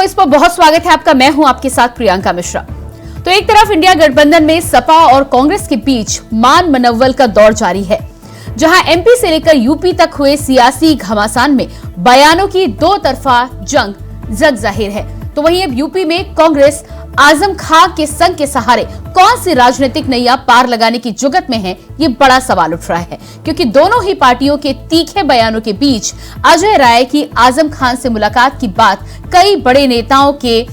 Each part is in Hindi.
वॉइस पर बहुत स्वागत है आपका। मैं हूं आपके साथ प्रियंका मिश्रा। तो एक तरफ इंडिया गठबंधन में सपा और कांग्रेस के बीच मान मनव्वल का दौर जारी है, जहां एमपी से लेकर यूपी तक हुए सियासी घमासान में बयानों की दो तरफा जंग जग जाहिर है। तो वहीं अब यूपी में कांग्रेस आजम खां के संग के सहारे कौन सी राजनीतिक नैया पार लगाने की जुगत में है, ये बड़ा सवाल उठ रहा है, क्योंकि दोनों ही पार्टियों के तीखे बयानों के बीच अजय राय की आजम खान से मुलाकात की बात कई बड़े नेताओं के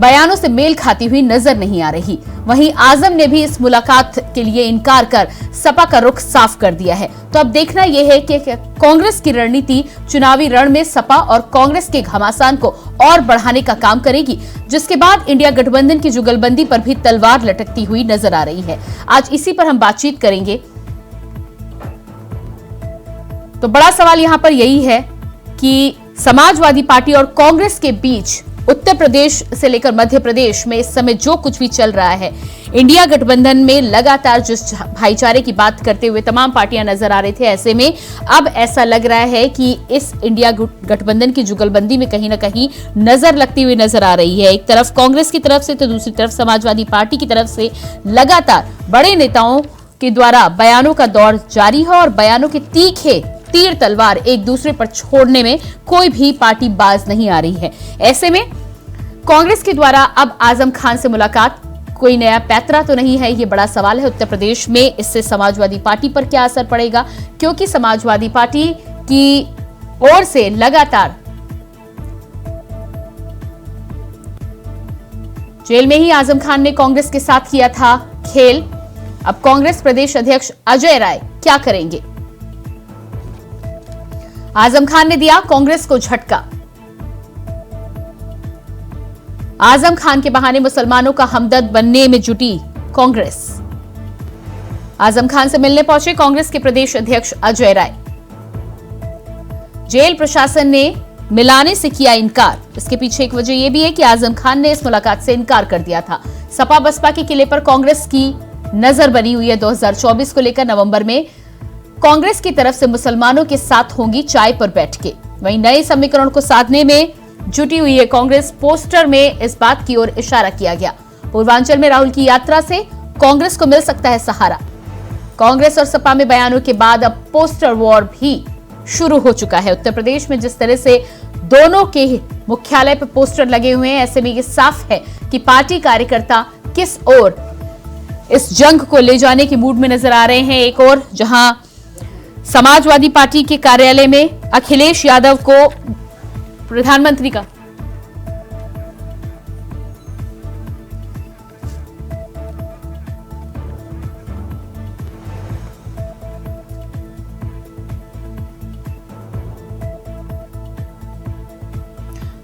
बयानों से मेल खाती हुई नजर नहीं आ रही। वहीं आजम ने भी इस मुलाकात के लिए इनकार कर सपा का रुख साफ कर दिया है। तो अब देखना यह है कि कांग्रेस की रणनीति चुनावी रण में सपा और कांग्रेस के घमासान को और बढ़ाने का काम करेगी, जिसके बाद इंडिया गठबंधन की जुगलबंदी पर भी तलवार लटकती हुई नजर आ रही है। आज इसी पर हम बातचीत करेंगे। तो बड़ा सवाल यहां पर यही है कि समाजवादी पार्टी और कांग्रेस के बीच उत्तर प्रदेश से लेकर मध्य प्रदेश में इस समय जो कुछ भी चल रहा है, इंडिया गठबंधन में लगातार जिस भाईचारे की बात करते हुए तमाम पार्टियां नजर आ रहे थे, ऐसे में अब ऐसा लग रहा है कि इस इंडिया गठबंधन की जुगलबंदी में कहीं ना कहीं नजर लगती हुई नजर आ रही है। एक तरफ कांग्रेस की तरफ से तो दूसरी तरफ समाजवादी पार्टी की तरफ से लगातार बड़े नेताओं के द्वारा बयानों का दौर जारी है और बयानों के तीखे तीर तलवार एक दूसरे पर छोड़ने में कोई भी पार्टी बाज नहीं आ रही है। ऐसे में कांग्रेस के द्वारा अब आजम खान से मुलाकात कोई नया पैतरा तो नहीं है, ये बड़ा सवाल है। उत्तर प्रदेश में इससे समाजवादी पार्टी पर क्या असर पड़ेगा, क्योंकि समाजवादी पार्टी की ओर से लगातार जेल में ही आजम खान ने कांग्रेस के साथ किया था खेल। अब कांग्रेस प्रदेश अध्यक्ष अजय राय क्या करेंगे? आजम खान ने दिया कांग्रेस को झटका। आजम खान के बहाने मुसलमानों का हमदर्द बनने में जुटी कांग्रेस। आजम खान से मिलने पहुंचे कांग्रेस के प्रदेश अध्यक्ष अजय राय। जेल प्रशासन ने मिलाने से किया इनकार। इसके पीछे एक वजह यह भी है कि आजम खान ने इस मुलाकात से इनकार कर दिया था। सपा बसपा के किले पर कांग्रेस की नजर बनी हुई है। 2024 को लेकर नवंबर में कांग्रेस की तरफ से मुसलमानों के साथ होंगी चाय पर बैठ के। वहीं नए समीकरण को साधने में जुटी हुई है कांग्रेस। पोस्टर में इस बात की ओर इशारा किया गया। पूर्वांचल में राहुल की यात्रा से कांग्रेस को मिल सकता है सहारा। कांग्रेस और सपा में बयानों के बाद अब पोस्टर वॉर भी शुरू हो चुका है। उत्तर प्रदेश में जिस तरह से दोनों के मुख्यालय पर पोस्टर लगे हुए हैं, ऐसे में ये साफ है कि पार्टी कार्यकर्ता किस ओर इस जंग को ले जाने के मूड में नजर आ रहे हैं। एक और जहां समाजवादी पार्टी के कार्यालय में अखिलेश यादव को प्रधानमंत्री का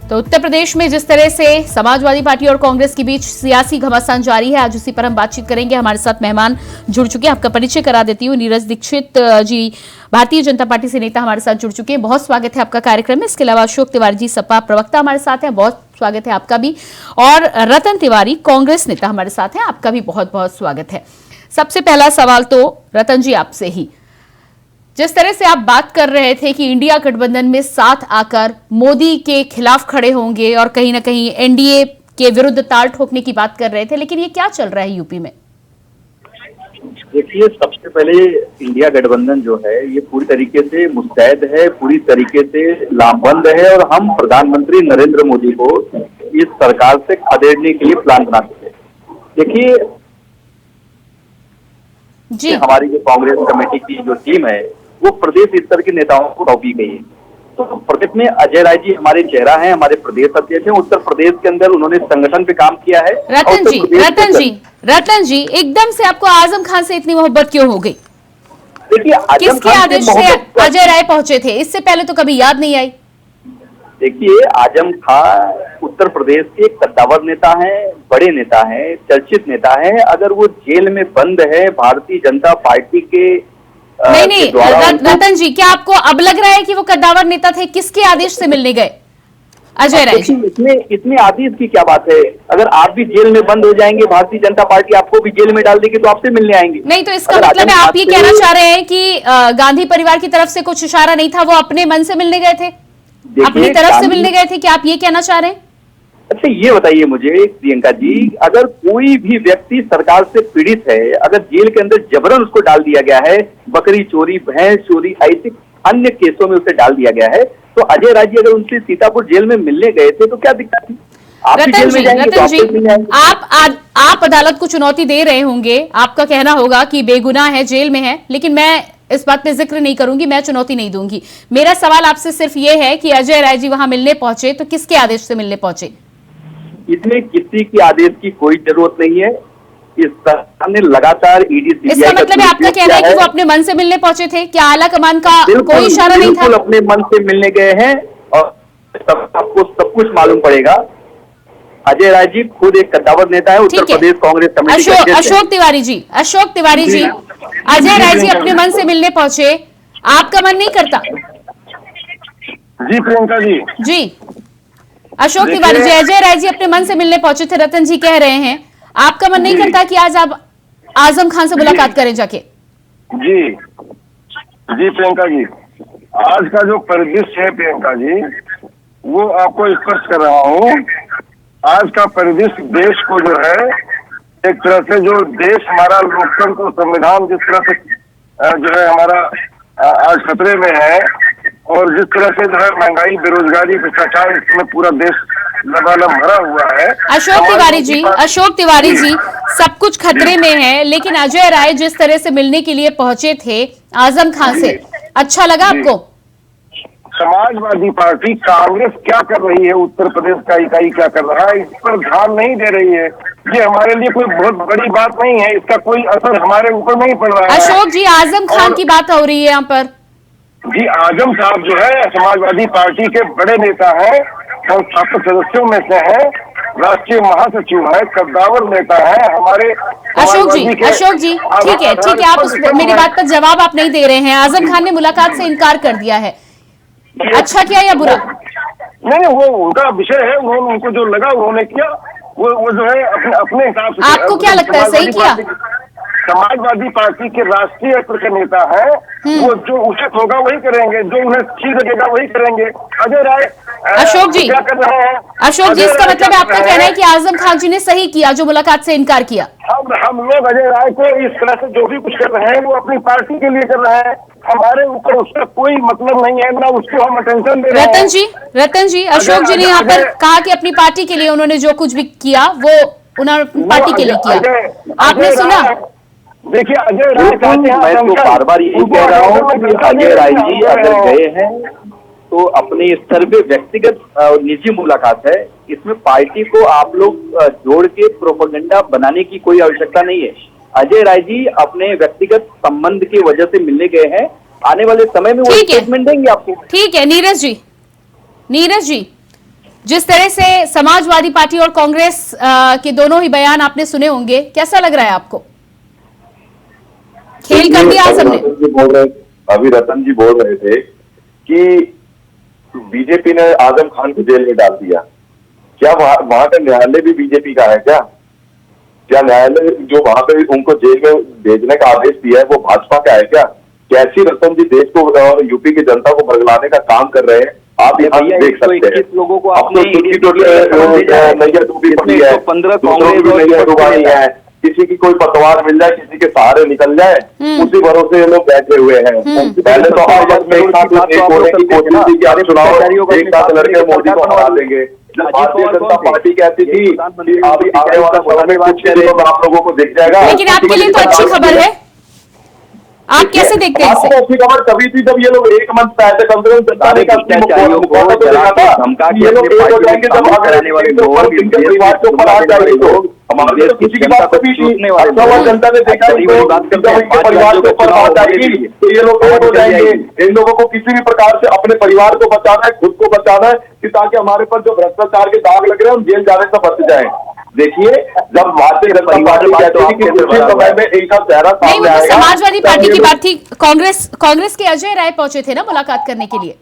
तो उत्तर प्रदेश में जिस तरह से समाजवादी पार्टी और कांग्रेस के बीच सियासी घमासान जारी है, आज उसी पर हम बातचीत करेंगे। हमारे साथ मेहमान जुड़ चुके हैं, आपका परिचय करा देती हूँ। नीरज दीक्षित जी भारतीय जनता पार्टी से नेता हमारे साथ जुड़ चुके हैं, बहुत स्वागत है आपका कार्यक्रम में। इसके अलावा अशोक तिवारी जी सपा प्रवक्ता हमारे साथ हैं, बहुत स्वागत है आपका भी। और रतन तिवारी कांग्रेस नेता हमारे साथ हैं, आपका भी बहुत बहुत स्वागत है। सबसे पहला सवाल तो रतन जी आपसे ही, जिस तरह से आप बात कर रहे थे कि इंडिया गठबंधन में साथ आकर मोदी के खिलाफ खड़े होंगे और कहीं ना कहीं एनडीए के विरुद्ध ताल ठोकने की बात कर रहे थे, लेकिन ये क्या चल रहा है यूपी में? देखिए, सबसे पहले इंडिया गठबंधन जो है ये पूरी तरीके से मुस्तैद है, पूरी तरीके से लामबंद है और हम प्रधानमंत्री नरेंद्र मोदी को इस सरकार से खदेड़ने के लिए प्लान बनाते थे। देखिए जी, हमारी जो कांग्रेस कमेटी की जो टीम है वो प्रदेश स्तर के नेताओं को सौंपी गई है। तो प्रदेश में अजय राय जी हमारे चेहरा हैं, हमारे प्रदेश अध्यक्ष हैं। उत्तर प्रदेश के अंदर उन्होंने संगठन पे काम किया है। रतन जी एकदम से आपको आजम खान से इतनी मोहब्बत क्यों हो गई? देखिए, किसके आदेश से अजय राय पहुंचे थे? इससे पहले तो कभी याद नहीं आई। देखिए, आजम खान उत्तर प्रदेश के कद्दावर नेता हैं, बड़े नेता हैं, चर्चित नेता हैं। अगर वो जेल में बंद है भारतीय जनता पार्टी के नहीं रतन जी, क्या आपको अब लग रहा है कि वो कद्दावर नेता थे? किसके आदेश से मिलने गए अजय राय? इसमें आदेश की क्या बात है? अगर आप भी जेल में बंद हो जाएंगे, भारतीय जनता पार्टी आपको भी जेल में डाल देगी, तो आपसे मिलने आएंगे। नहीं, तो इसका मतलब है आप ये कहना चाह रहे हैं कि गांधी परिवार की तरफ से कुछ इशारा नहीं था, वो अपने मन से मिलने गए थे, अपनी तरफ से मिलने गए थे? क्या आप ये कहना चाह रहे हैं? अच्छा ये बताइए मुझे प्रियंका जी, अगर कोई भी व्यक्ति सरकार से पीड़ित है, अगर जेल के अंदर जबरन उसको डाल दिया गया है, बकरी चोरी, भैंस चोरी, ऐसे अन्य केसों में उसे डाल दिया गया है, तो अजय राय जी अगर उनसे सीतापुर जेल में मिलने गए थे तो क्या दिक्कत थी? आप भी जेल में जाएंगे तो रतन जी, वापस नहीं आएंगे। आप अदालत को चुनौती दे रहे होंगे, आपका कहना होगा कि बेगुनाह है, जेल में है, लेकिन मैं इस बात पे जिक्र नहीं करूंगी, मैं चुनौती नहीं दूंगी। मेरा सवाल आपसे सिर्फ ये है कि अजय राय जी वहां मिलने पहुंचे तो किसके आदेश से मिलने पहुंचे? इसमें किसी की आदेश की कोई जरूरत नहीं है। इस सरकार ने लगातार ईडी सीबीआई इसका मतलब है आपका कहना है कि वो अपने मन से मिलने पहुंचे थे? क्या आला कमान का कोई इशारा नहीं था? बिल्कुल अपने मन से मिलने गए हैं और आपको सब कुछ मालूम पड़ेगा। अजय राय जी खुद एक कद्दावर नेता है, उत्तर प्रदेश कांग्रेस कमेटी के अध्यक्ष अशोक तिवारी जी, अजय राय जी अपने मन से मिलने पहुंचे, आपका मन नहीं करता? जी प्रियंका जी, अशोक तिवारी जी, अजय राय जी अपने मन से मिलने पहुंचे थे, रतन जी कह रहे हैं, आपका मन नहीं करता कि आज आप आजम खान से मुलाकात करें जाके? जी प्रियंका जी, आज का जो परिदृश्य है प्रियंका जी, वो आपको स्पष्ट कर रहा हूँ। आज का परिदृश्य देश को जो है, एक तरह से जो देश हमारा लोकतंत्र संविधान जिस तरह से जो है हमारा आज खतरे में है, और जिस तरह से जो है महंगाई, बेरोजगारी, भ्रष्टाचार, इसमें पूरा देश लबालब भरा हुआ है। अशोक तिवारी जी, सब कुछ खतरे में है, लेकिन अजय राय जिस तरह से मिलने के लिए पहुंचे थे आजम खान से, अच्छा लगा आपको? समाजवादी पार्टी कांग्रेस क्या कर रही है, उत्तर प्रदेश का इकाई क्या कर रहा है, इस पर ध्यान नहीं दे रही है। ये हमारे लिए कोई बहुत बड़ी बात नहीं है, इसका कोई असर हमारे ऊपर नहीं पड़ रहा है। अशोक जी, आजम खान की बात हो रही है यहाँ पर। जी, आजम साहब जो है समाजवादी पार्टी के बड़े नेता है, संस्थापक सदस्यों में से है, राष्ट्रीय महासचिव है, कद्दावर नेता है हमारे। अशोक जी, ठीक है, आप मेरी बात पर जवाब आप नहीं दे रहे हैं। आजम खान ने मुलाकात से इनकार कर दिया है, अच्छा किया या बुरा? नहीं, वो उनका विषय है, उन्होंने, उनको जो लगा उन्होंने किया, वो जो है अपने हिसाब से। आपको क्या लगता है सही किया? समाजवादी पार्टी के राष्ट्रीय स्तर के नेता है, वो जो उचित होगा वही करेंगे, जो उन्हें ठीक लगेगा वही करेंगे। अजय राय अशोक जी क्या कर रहे हैं? अशोक जी, इसका मतलब है आपका कहना है कि आजम खान जी ने सही किया जो मुलाकात से इनकार किया? हम लोग अजय राय को इस तरह से जो भी कुछ कर रहे हैं वो अपनी पार्टी के लिए कर रहे हैं, हमारे ऊपर उसका कोई मतलब नहीं है, ना उसको हम अटेंशन दे रहे हैं। रतन जी, अशोक जी ने यहाँ पर कहा कि अपनी पार्टी के लिए उन्होंने जो कुछ भी किया वो उन्होंने पार्टी के लिए किया, आपने सुना? देखिए, अजय राय, मैं तो बार बार यही कह रहा हूँ कि अजय राय जी अगर गए हैं तो अपने स्तर पे व्यक्तिगत निजी मुलाकात है, इसमें पार्टी को आप लोग जोड़ के प्रोपेगेंडा बनाने की कोई आवश्यकता नहीं है। अजय राय जी अपने व्यक्तिगत संबंध की वजह से मिलने गए हैं, आने वाले समय में वो स्टेटमेंट देंगे आपको। ठीक है नीरज जी, जिस तरह से समाजवादी पार्टी और कांग्रेस के दोनों ही बयान आपने सुने होंगे, कैसा लग रहा है आपको? खेल कर दिया सबने। अभी रतन जी बोल रहे थे कि बीजेपी ने आजम खान को जेल में डाल दिया। क्या वहां का न्यायालय भी बीजेपी का है क्या न्यायालय जो वहां पे उनको जेल में भेजने का आदेश दिया है वो भाजपा का है क्या? कैसी रतन जी देश को और यूपी की जनता को बरगलाने का काम कर रहे हैं, आप यहाँ देख सकते हैं। लोगों को आपने नैया डूबी पड़ी है, 15 नैया डुबानी है, किसी की कोई पतवार मिल जाए, किसी के सहारे निकल जाए, उसी भरोसे ये लोग बैठे हुए हैं। पहले तो आपस में एक साथ एक होने की कोशिश थी कि आप चुनाव एक साथ लड़के मोदी को हरा देंगे। भारतीय जनता पार्टी कहती थी कि अभी आने वाला समय में कुछ लोग आप लोगों को दिख जाएगा। लेकिन आपके लिए तो अच्छी खबर है, आप कैसे देखते हैं इसे? अच्छी खबर तभी थी जब ये लोग एक मंच पे आए थे, कम से कम जनता ने ये लोग एक हो जाएंगे जब परिवार को ऊपर आ जाएंगे। तो हमारे तो किसी की बात भी जनता ने देखा परिवार के ऊपर आ जाएगी तो ये लोग एक हो जाएंगे। इन लोगों को किसी भी प्रकार से अपने परिवार को बचाना है, खुद को बचाना है, कि ताकि हमारे पर जो भ्रष्टाचार के दाग लग रहे हैं हम जेल जाने से बच जाए। देखिए, जब भारतीय जनता पार्टी कहती है कि उसी समय में एक चेहरा सामने आएगा। समाजवादी पार्टी की बात थी, कांग्रेस के अजय राय पहुंचे थे ना मुलाकात करने के लिए।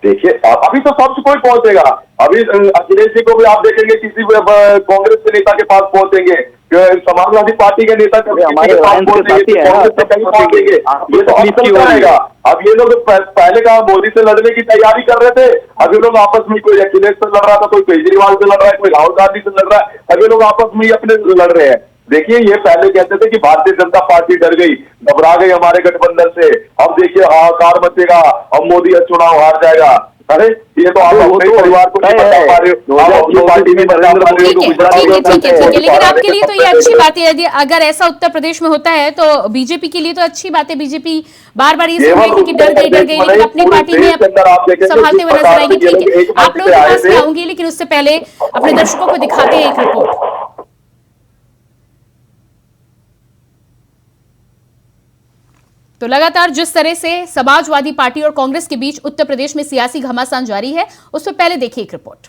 देखिए, अभी तो सब कोई पहुंचेगा। अभी अखिलेश जी को भी आप देखेंगे किसी कांग्रेस के नेता के पास पहुंचेंगे, समाजवादी पार्टी के नेता हमारे alliance के साथी है, कांग्रेस से कहीं पहुंच देंगे, ये तो अफसर का रहेगा। अब ये लोग पहले कहा मोदी से लड़ने की तैयारी कर रहे थे, अब ये लोग आपस में कोई अखिलेश से लड़ रहा था, कोई केजरीवाल से लड़ रहा है, कोई राहुल गांधी से लड़ रहा है, अब ये लोग आपस में ही अपने लड़ रहे हैं। देखिए, ये पहले कहते थे कि भारतीय जनता पार्टी डर गई, घबरा गई हमारे गठबंधन से, अब देखिए हाहाकार मचेगा, अब मोदी चुनाव हार जाएगा। अरे ये तो आप अपने परिवार को नहीं बता पा रहे हो, आप अपनी पार्टी में नरेंद्र मोदी को गुजरात में ठीक है, लेकिन आपके लिए तो ये अच्छी बात है। यदि अगर ऐसा उत्तर प्रदेश में होता है तो बीजेपी के लिए तो अच्छी बात है। बीजेपी बार बार ये सुन रही थी कि डर गई, लेकिन अपनी पार्टी में संभालते हुए नजर आएगी। ठीक है, आप लोगों के पास में आऊंगी, लेकिन उससे पहले अपने दर्शकों को दिखाते हैं एक रिपोर्ट। तो लगातार जिस तरह से समाजवादी पार्टी और कांग्रेस के बीच उत्तर प्रदेश में सियासी घमासान जारी है, उससे पहले देखिए एक रिपोर्ट।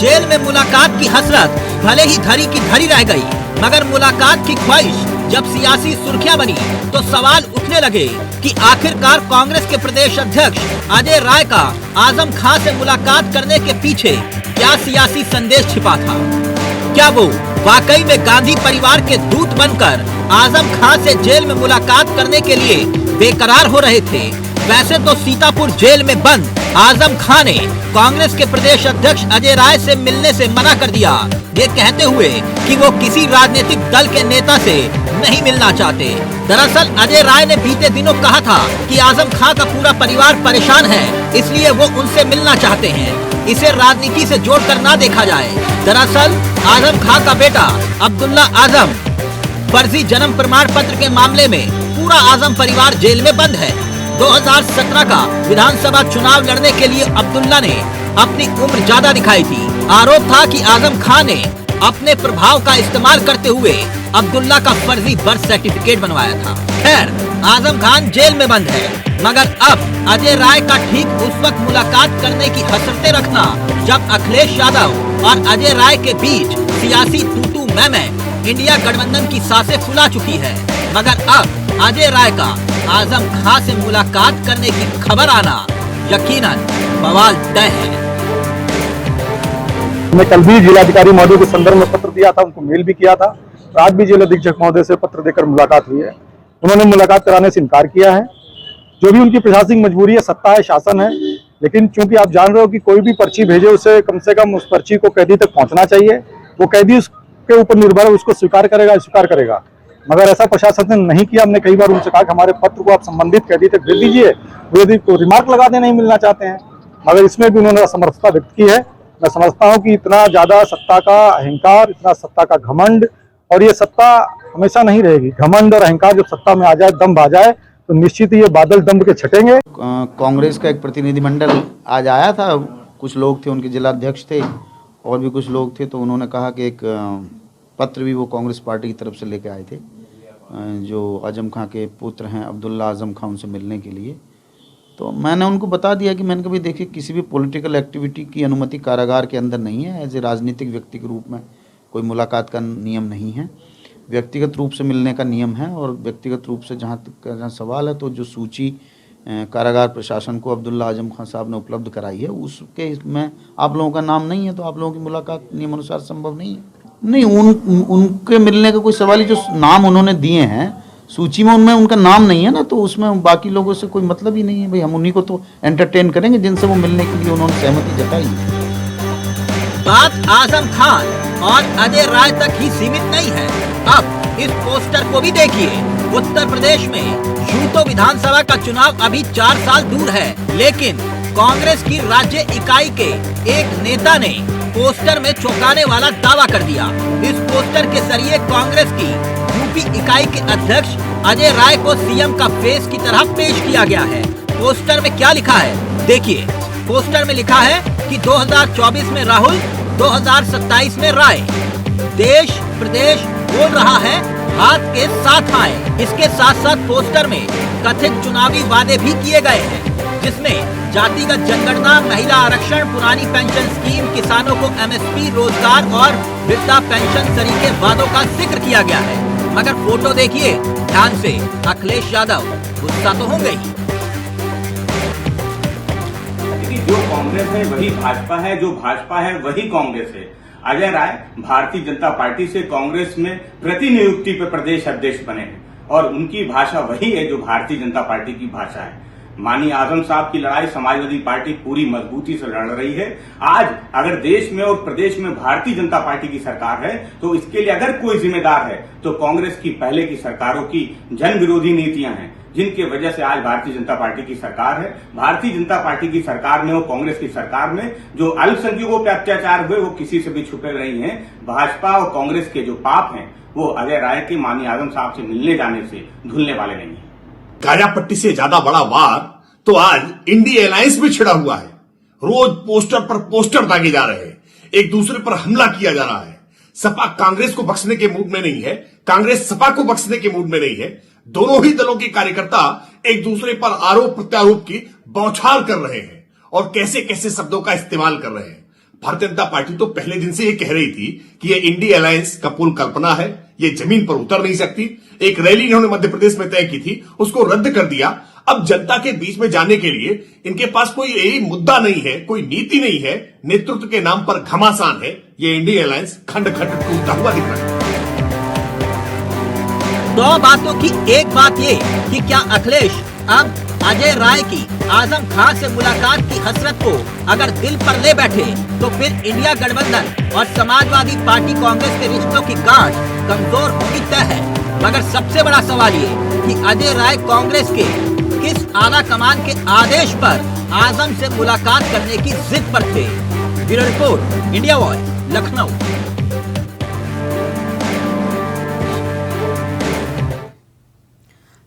जेल में मुलाकात की हसरत भले ही धरी की धरी रह गई, मगर मुलाकात की ख्वाहिश जब सियासी सुर्खियां बनी तो सवाल उठने लगे कि आखिरकार कांग्रेस के प्रदेश अध्यक्ष अजय राय का आजम खां से मुलाकात करने के पीछे क्या सियासी संदेश छिपा था। क्या वो वाकई में गांधी परिवार के दूत बनकर आजम खां से जेल में मुलाकात करने के लिए बेकरार हो रहे थे। वैसे तो सीतापुर जेल में बंद आजम खां ने कांग्रेस के प्रदेश अध्यक्ष अजय राय से मिलने से मना कर दिया, ये कहते हुए कि वो किसी राजनीतिक दल के नेता से नहीं मिलना चाहते। दरअसल अजय राय ने बीते दिनों कहा था कि आजम खां का पूरा परिवार परेशान है, इसलिए वो उनसे मिलना चाहते हैं। इसे राजनीति से जोड़कर ना देखा जाए। दरअसल आजम खां का बेटा अब्दुल्ला आजम फर्जी जन्म प्रमाण पत्र के मामले में पूरा आजम परिवार जेल में बंद है। 2017 का विधानसभा चुनाव लड़ने के लिए अब्दुल्ला ने अपनी उम्र ज्यादा दिखाई थी। आरोप था कि आजम खां ने अपने प्रभाव का इस्तेमाल करते हुए अब्दुल्ला का फर्जी बर्थ सर्टिफिकेट बनवाया था। खैर, आजम खान जेल में बंद है, मगर अब अजय राय का ठीक उस वक्त मुलाकात करने की हसरतें रखना जब अखिलेश यादव और अजय राय के बीच सियासी तू मैं इंडिया गठबंधन की सांसें फुला चुकी है। मगर अब अजय राय का आजम खां से मुलाकात करने की खबर आना यकीनन बवाल तय है। मैं कल भी जिलाधिकारी महोदय के संदर्भ में पत्र दिया था, उनको मेल भी किया था। आज भी जिला अधीक्षक महोदय से पत्र देकर मुलाकात हुई है। उन्होंने मुलाकात कराने से इनकार किया है। जो भी उनकी प्रशासनिक मजबूरी है, सत्ता है, शासन है, लेकिन चूंकि आप जान रहे हो कि कोई भी पर्ची भेजे उसे कम से कम उस पर्ची को कैदी तक पहुंचना चाहिए। वो कैदी उसके ऊपर निर्भर है, उसको स्वीकार करेगा। मगर ऐसा प्रशासन ने नहीं किया। हमने कई बार उनसे कहा कि हमारे पत्र को आप संबंधित कैदी तक भेज दीजिए, वो यदि रिमार्क लगा दे नहीं मिलना चाहते हैं, मगर इसमें भी उन्होंने असमर्थता व्यक्त की है। मैं समझता हूं कि इतना ज्यादा सत्ता का अहंकार, इतना सत्ता का घमंड, और ये सत्ता हमेशा नहीं रहेगी। घमंड और अहंकार जब सत्ता में आ जाए, दम्भ आ जाए, तो निश्चित ही ये बादल दम्भ के छटेंगे। कांग्रेस का एक प्रतिनिधिमंडल आज आया था, कुछ लोग थे, उनके जिला अध्यक्ष थे और भी कुछ लोग थे। तो उन्होंने कहा कि एक पत्र भी वो कांग्रेस पार्टी की तरफ से लेके आए थे, जो आजम खां के पुत्र हैं अब्दुल्ला आजम खां, उनसे मिलने के लिए। तो मैंने उनको बता दिया कि मैंने कभी देखिए किसी भी पॉलिटिकल एक्टिविटी की अनुमति कारागार के अंदर नहीं है। एज ए राजनीतिक व्यक्ति के रूप में कोई मुलाकात का नियम नहीं है, व्यक्तिगत रूप से मिलने का नियम है। और व्यक्तिगत रूप से जहाँ सवाल है, तो जो सूची कारागार प्रशासन को अब्दुल्ला आजम खां साहब ने उपलब्ध कराई है, उसके इसमें आप लोगों का नाम नहीं है, तो आप लोगों की मुलाकात नियमानुसार संभव नहीं है। नहीं, उनके मिलने का कोई सवाल ही, जो नाम उन्होंने दिए हैं सूची में, उनमें उनका नाम नहीं है ना, तो उसमें बाकी लोगों से कोई मतलब ही नहीं है। भाई हम उन्हीं को तो एंटरटेन करेंगे जिनसे वो मिलने के लिए उन्होंने सहमति जताई। बात आजम खान और अजय राय तक ही सीमित नहीं है। अब इस पोस्टर को भी देखिए। उत्तर प्रदेश में यूं तो विधानसभा का चुनाव अभी 4 साल दूर है, लेकिन कांग्रेस की राज्य इकाई के एक नेता ने पोस्टर में चौंकाने वाला दावा कर दिया। इस पोस्टर के जरिए कांग्रेस की यूपी इकाई के अध्यक्ष अजय राय को सीएम का फेस की तरह पेश किया गया है। पोस्टर में क्या लिखा है देखिए। पोस्टर में लिखा है कि 2024 में राहुल, 2027 में राय। देश प्रदेश बोल रहा है, हाथ के साथ आए। इसके साथ साथ पोस्टर में कथित चुनावी वादे भी किए गए हैं, जिसमें जातिगत जनगणना, महिला आरक्षण, पुरानी पेंशन स्कीम, किसानों को एमएसपी, रोजगार और वृद्धा पेंशन सरीके वादों का जिक्र किया गया है। मगर फोटो देखिए ध्यान से, अखिलेश यादव गुस्सा तो होंगे ही। जो कांग्रेस है वही भाजपा है, जो भाजपा है वही कांग्रेस है। अजय राय भारतीय जनता पार्टी से कांग्रेस में प्रतिनियुक्ति पे प्रदेश अध्यक्ष बने हैं और उनकी भाषा वही है जो भारतीय जनता पार्टी की भाषा है। माननीय आजम साहब की लड़ाई समाजवादी पार्टी पूरी मजबूती से लड़ रही है। आज अगर देश में और प्रदेश में भारतीय जनता पार्टी की सरकार है तो इसके लिए अगर कोई जिम्मेदार है तो कांग्रेस की पहले की सरकारों की जन विरोधी नीतियां हैं, जिनकी वजह से आज भारतीय जनता पार्टी की सरकार है। भारतीय जनता पार्टी की सरकार में और कांग्रेस की सरकार में जो अल्पसंख्यकों पे अत्याचार हुए वो किसी से भी छुपे नहीं है। भाजपा और कांग्रेस के जो पाप हैं वो अजय राय के माननीय आजम साहब से मिलने जाने से धुलने वाले नहीं है। गाजा पट्टी से ज्यादा बड़ा वार तो आज इंडिया अलायंस में छिड़ा हुआ है। रोज पोस्टर पर पोस्टर दागे जा रहे हैं, एक दूसरे पर हमला किया जा रहा है। सपा कांग्रेस को बख्शने के मूड में नहीं है, कांग्रेस सपा को बख्शने के मूड में नहीं है। दोनों ही दलों के कार्यकर्ता एक दूसरे पर आरोप प्रत्यारोप की बौछार कर रहे हैं और कैसे कैसे शब्दों का इस्तेमाल कर रहे हैं। भारतीय जनता पार्टी तो पहले दिन से ये कह रही थी कि ये इंडिया अलायंस का पुल कल्पना है, ये जमीन पर उतर नहीं सकती। एक रैली इन्होंने मध्य प्रदेश में तय की थी, उसको रद्द कर दिया। अब जनता के बीच में जाने के लिए इनके पास कोई यही मुद्दा नहीं है, कोई नीति नहीं है, नेतृत्व के नाम पर घमासान है। ये इंडिया अलायंस खंड खंड टूटता हुआ दिख रहा है। दो बातों की एक बात ये कि क्या अखिलेश अब अजय राय की आजम खान से मुलाकात की हसरत को अगर दिल पर ले बैठे तो फिर इंडिया गठबंधन और समाजवादी पार्टी कांग्रेस के रिश्तों की गांठ कमजोर होगी तय है। मगर सबसे बड़ा सवाल ये कि अजय राय कांग्रेस के किस आला कमान के आदेश पर आजम से मुलाकात करने की जिद पर थे। Bureau report, India voice, Lucknow.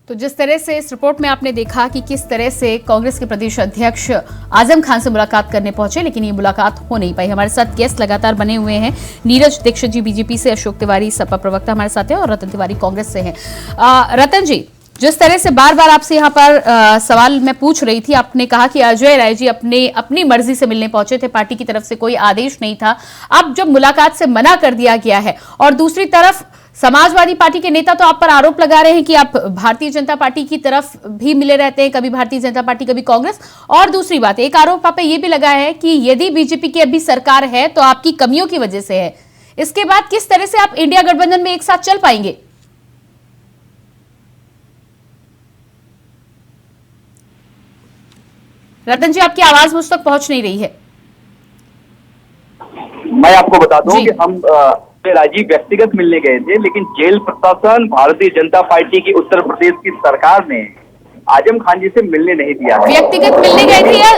तो जिस तरह से इस रिपोर्ट में आपने देखा कि किस तरह से कांग्रेस के प्रदेश अध्यक्ष आजम खान से मुलाकात करने पहुंचे, लेकिन ये मुलाकात हो नहीं पाई। हमारे साथ गेस्ट लगातार बने हुए हैं। नीरज दीक्षित जी बीजेपी से, अशोक तिवारी सपा प्रवक्ता हमारे साथ हैं और रतन तिवारी कांग्रेस से हैं। रतन जी, जिस तरह से बार बार आपसे यहाँ पर सवाल मैं पूछ रही थी, आपने कहा कि अजय राय जी अपनी मर्जी से मिलने पहुंचे थे, पार्टी की तरफ से कोई आदेश नहीं था। अब जब मुलाकात से मना कर दिया गया है और दूसरी तरफ समाजवादी पार्टी के नेता तो आप पर आरोप लगा रहे हैं कि आप भारतीय जनता पार्टी की तरफ भी मिले रहते हैं, कभी भारतीय जनता पार्टी कभी कांग्रेस। और दूसरी बात, एक आरोप आप पे यह भी लगा है कि यदि बीजेपी की अभी सरकार है तो आपकी कमियों की वजह से है। इसके बाद किस तरह से आप इंडिया गठबंधन में एक साथ चल पाएंगे? रतन जी, आपकी आवाज मुझ तक पहुंच नहीं रही है। मैं आपको बता दूं कि हम राजीव व्यक्तिगत मिलने गए थे, लेकिन जेल प्रशासन, भारतीय जनता पार्टी की उत्तर प्रदेश की सरकार ने आजम खान जी से मिलने नहीं दिया। व्यक्तिगत मिलने गए थे या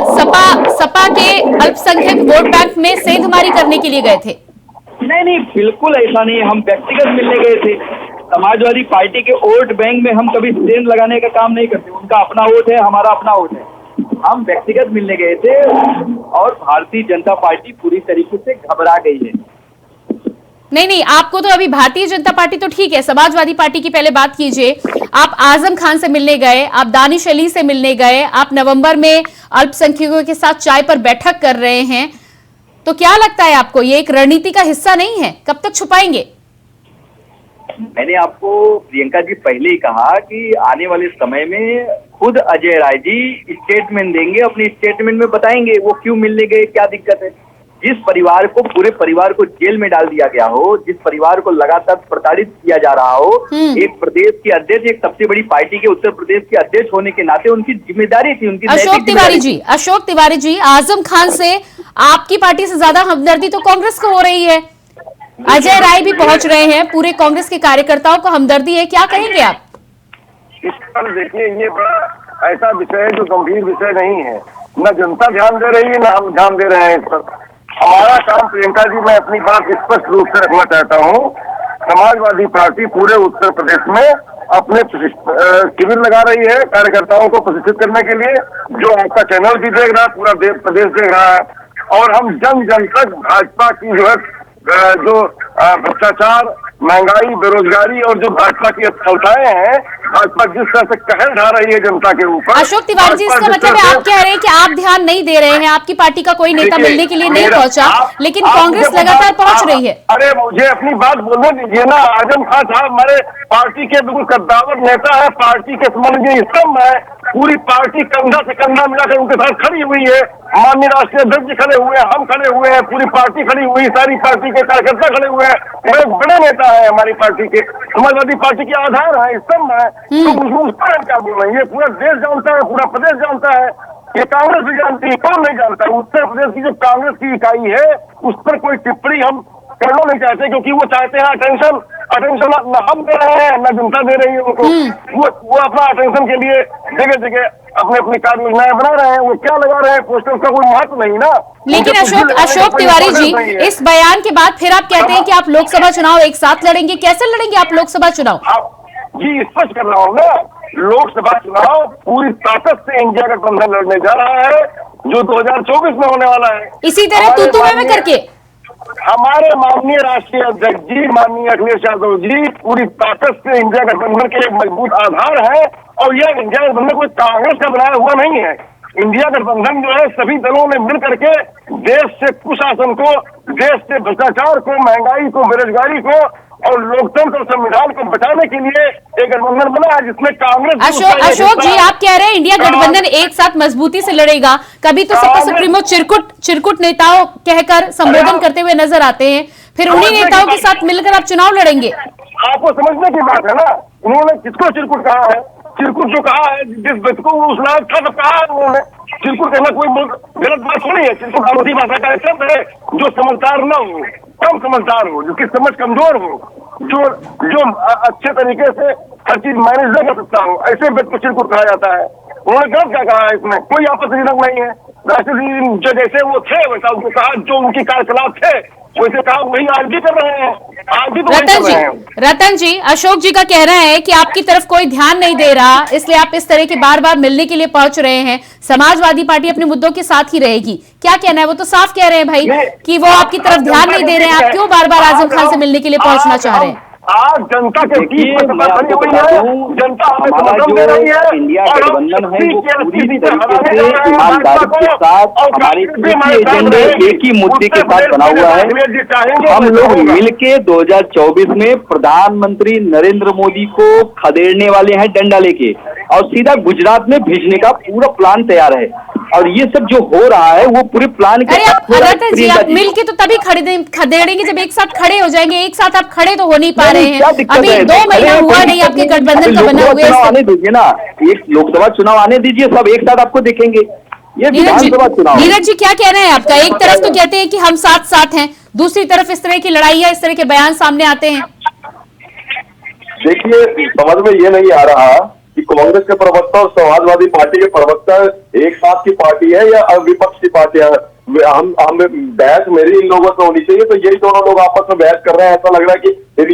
सपा के अल्पसंख्यक वोट बैंक में सेंधमारी करने के लिए गए थे? नहीं, बिल्कुल ऐसा नहीं। हम व्यक्तिगत मिलने गए थे। समाजवादी पार्टी के वोट बैंक में हम कभी सेंध लगाने का काम नहीं करते। उनका अपना वोट है, हमारा अपना वोट है। हम व्यक्तिगत मिलने गए थे और भारतीय जनता पार्टी पूरी तरीके से घबरा गई है। नहीं, आपको तो अभी भारतीय जनता पार्टी तो ठीक है, समाजवादी पार्टी की पहले बात कीजिए। आप आजम खान से मिलने गए, आप दानिश अली से मिलने गए, आप नवंबर में अल्पसंख्यकों के साथ चाय पर बैठक कर रहे हैं। तो क्या लगता है आपको ये एक रणनीति का हिस्सा नहीं है? कब तक छुपाएंगे? मैंने आपको प्रियंका जी पहले ही कहा कि आने वाले समय में खुद अजय राय जी स्टेटमेंट देंगे, अपनी स्टेटमेंट में बताएंगे वो क्यों मिलने गए, क्या दिक्कत है। जिस परिवार को, पूरे परिवार को जेल में डाल दिया गया हो, जिस परिवार को लगातार प्रताड़ित किया जा रहा हो, एक प्रदेश के अध्यक्ष, एक सबसे बड़ी पार्टी के उत्तर प्रदेश के अध्यक्ष होने के नाते उनकी जिम्मेदारी थी, उनकी अशोक तिवारी जी, आजम खान से आपकी पार्टी से ज्यादा हमदर्दी तो कांग्रेस को हो रही है। अजय राय भी पहुंच रहे हैं, पूरे कांग्रेस के कार्यकर्ताओं को हमदर्दी है, क्या कहेंगे आप? इस पर देखिए, ये बड़ा ऐसा विषय है जो गंभीर विषय नहीं है। न जनता ध्यान दे रही है, न हम ध्यान दे रहे हैं इस पर। हमारा काम, प्रियंका जी, मैं अपनी बात स्पष्ट रूप से रखना चाहता हूँ। समाजवादी पार्टी पूरे उत्तर प्रदेश में अपने शिविर लगा रही है कार्यकर्ताओं को प्रशिक्षित करने के लिए, जो आपका चैनल भी देख रहा है, पूरा प्रदेश देख रहा है। और हम जन जन तक भाजपा की जो भ्रष्टाचार, महंगाई, बेरोजगारी और जो भाजपा की असफलताएं हैं भाजपा जिस तरह से कहर ढा रही है जनता के ऊपर। अशोक तिवारी जी, इसका मतलब है आप कह रहे हैं कि आप ध्यान नहीं दे रहे हैं, आपकी पार्टी का कोई नेता मिलने के लिए नहीं पहुंचा, लेकिन कांग्रेस लगातार पहुंच रही है। अरे मुझे अपनी बात बोलने दीजिए ना। आजम खान साहब हमारे पार्टी के बिल्कुल कद्दावर नेता है, पार्टी के समन्वय स्तंभ है। पूरी पार्टी कंधा से कंधा मिलाकर उनके साथ खड़ी हुई है। माननीय राष्ट्रीय अध्यक्ष जी खड़े हुए हैं, हम खड़े हुए हैं, पूरी पार्टी खड़ी हुई, सारी पार्टी के कार्यकर्ता खड़े हुए हैं। बड़े बड़े नेता है हमारी पार्टी के, समाजवादी पार्टी के आधार है, स्तंभ है। तो उस पर हम क्या बोल रहे हैं? ये पूरा देश जानता है, पूरा प्रदेश जानता है, ये कांग्रेस भी जानती है, कौन नहीं जानता है? उत्तर प्रदेश की जो कांग्रेस की इकाई है उस पर कोई टिप्पणी हम करना नहीं चाहते, क्योंकि वो चाहते हैं अटेंशन न हम दे रहे हैं न जनता दे रही है उनको। वो अपना अटेंशन के लिए जगह जगह अपने अपनी कार्य योजनाएं बना रहे हैं। वो क्या लगा रहे हैं पोस्टर, का कोई महत्व नहीं ना। लेकिन अशोक तिवारी जी, इस बयान के बाद फिर आप कहते हैं कि आप लोकसभा चुनाव एक साथ लड़ेंगे। कैसे लड़ेंगे आप लोकसभा चुनाव? जी स्पष्ट कर रहा हूँ ना, लोकसभा चुनाव पूरी ताकत से इंडिया गठबंधन लड़ने जा रहा है, जो 2024 में होने वाला है। इसी तरह तू में करके हमारे माननीय राष्ट्रीय अध्यक्ष जी, माननीय अखिलेश यादव जी पूरी ताकत से इंडिया गठबंधन के एक मजबूत आधार है। और यह इंडिया गठबंधन कोई कांग्रेस का बनाया हुआ नहीं है। इंडिया गठबंधन जो है सभी दलों ने मिल करके देश से कुशासन को, देश से भ्रष्टाचार को, महंगाई को, बेरोजगारी को और लोकतंत्र और संविधान को बचाने के लिए एक गठबंधन बना है, जिसमें कांग्रेस। अशोक जी, आप कह रहे हैं इंडिया गठबंधन एक साथ मजबूती से लड़ेगा। कभी तो सपा सुप्रीमो चिरकुट नेताओं कहकर संबोधन करते हुए नजर आते हैं, फिर उन्हीं नेताओं के साथ मिलकर आप चुनाव लड़ेंगे। आपको समझने की बात है ना, उन्होंने किसको चिरकुट कहा है? चिरकुट जो कहा है, जिस व्यक्ति को उस लायक था, तो कहा है उन्होंने। चिरकुट कहना कोई गलत बात थोड़ी है। चिरकुट भारतीय भाषा का एक शब्द है जो समझदार न हो, कम समझदार हो, जिसकी समझ कमजोर हो, जो अच्छे तरीके से हर चीज मैनेज नहीं कर सकता हो, ऐसे व्यक्ति को चिरकुट कहा जाता है। उन्होंने गलत क्या कहा है? इसमें कोई आपत्ति नहीं है। राष्ट्रीय जो जैसे वो थे वैसा उनको कहा, जो उनकी कार्यकलाप थे वैसे कहा, वही आज भी कर रहे हैं। आज भी रतन जी, अशोक जी का कहना है कि आपकी तरफ कोई ध्यान नहीं दे रहा, इसलिए आप इस तरह के बार बार मिलने के लिए पहुंच रहे हैं। समाजवादी पार्टी अपने मुद्दों के साथ ही रहेगी। क्या कहना है? वो तो साफ कह रहे हैं भाई कि वो आपकी तरफ ध्यान नहीं दे रहे हैं। आप क्यों बार बार आजम खान से मिलने के लिए पहुंचना चाह रहे हैं? आज जनता के बीच जनता इंडिया गठबंधन है वो पूरी तरीके से ईमानदारी के साथ हमारे एजेंडे एक ही मुद्दे के साथ बना हुआ है। हम लोग मिलके 2024 में प्रधानमंत्री नरेंद्र मोदी को खदेड़ने वाले हैं डंडा लेके, और सीधा गुजरात में भेजने का पूरा प्लान तैयार है। और ये सब जो हो रहा है वो पूरे प्लान के रतन जी, आप मिलके तो तभी खदेड़ेंगे जब एक साथ खड़े हो जाएंगे। एक साथ आप खड़े तो हो नहीं पा रहे हैं। अभी 2 महीना हुआ नहीं आपके गठबंधन का बना हुआ है। आने दीजिए ना, एक लोकसभा चुनाव आने दीजिए, सब एक साथ आपको देखेंगे। ये विधानसभा चुनाव। नीरज जी, क्या कहना है आपका? एक तरफ तो कहते हैं कि हम साथ साथ हैं, दूसरी तरफ इस तरह की लड़ाइयां, इस तरह के बयान सामने आते हैं। देखिए, समझ में ये नहीं आ रहा कि कांग्रेस के प्रवक्ता और समाजवादी पार्टी के प्रवक्ता एक साथ की पार्टी है या विपक्ष की पार्टी है। हम बहस मेरी इन लोगों से होनी चाहिए, तो यही दोनों लोग आपस में बहस कर रहे हैं। ऐसा लग रहा है कि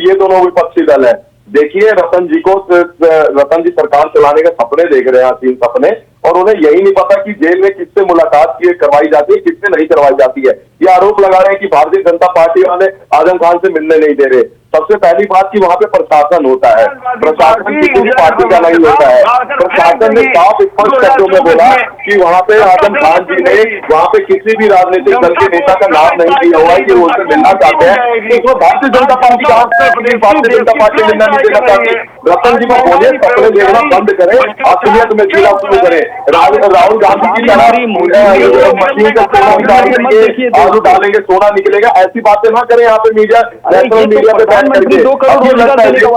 ये दोनों विपक्षी दल है। देखिए, रतन जी सरकार चलाने के सपने देख रहे हैं, 3 सपने, और उन्हें यही नहीं पता कि जेल में किससे मुलाकात करवाई जाती है, किससे नहीं करवाई जाती है। ये आरोप लगा रहे हैं कि भारतीय जनता पार्टी वाले आजम खान से मिलने नहीं दे रहे। सबसे पहली बात कि वहां पे प्रशासन होता है, प्रशासन किसी भी पार्टी का नहीं होता है। प्रशासन ने साफ स्पष्ट शब्दों में बोला कि वहां पे आजम खान जी ने वहां पे किसी भी राजनीतिक दल के नेता का नाम नहीं दिया हुआ है कि वो उससे मिलना चाहते हैं। तो भारतीय जनता पार्टी का भारतीय जनता पार्टी मिलना नहीं देना चाहती। रतन जी को बोले सपने देखना बंद करें, असलियत में जीना शुरू करें। राहुल गांधी की तरह मशीन का सोना निकालेंगे, आलू डालेंगे सोना निकलेगा, ऐसी बातें ना करें। यहाँ पे मीडिया, नेशनल मीडिया पे प्रधानमंत्री 2 करोड़ रोजगार देने का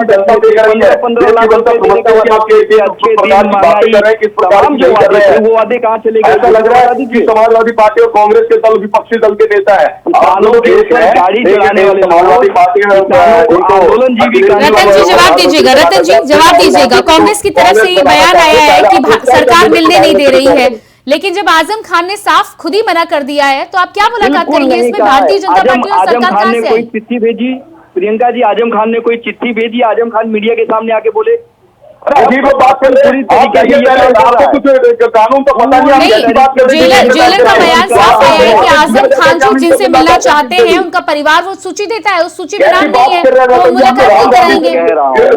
वादा किस प्रकार जो वादे हैं वो वादे कहाँ चले गए? ऐसा लग रहा है कि समाजवादी पार्टी और कांग्रेस के दल विपक्षी दल के नेता है। गाड़ी चलाने वाले समाजवादी पार्टी आंदोलन जीवी। रतन जी जवाब दीजिएगा, रतन जी जवाब दीजिएगा। कांग्रेस की तरफ से ये बयान आया है कि सरकार मिलने नहीं दे रही है, लेकिन जब आजम खान ने साफ खुद ही मना कर दिया है, तो आप क्या मुलाकात करेंगे? इसमें भारतीय जनता पार्टी और सरकार कहां से आई? चिट्ठी भेजी प्रियंका जी, आजम खान ने कोई चिट्ठी भेजी? आजम खान मीडिया के सामने आके बोले अजीब बात कर रहे हैं, आपको कुछ कानून तो पता नहीं, जेलर का बयान साफ आया है कि आजम खान जो जिनसे मिलना चाहते हैं उनका परिवार वो सूची देता है, उस सूची में नाम नहीं है तो मुलाकात नहीं कराएंगे।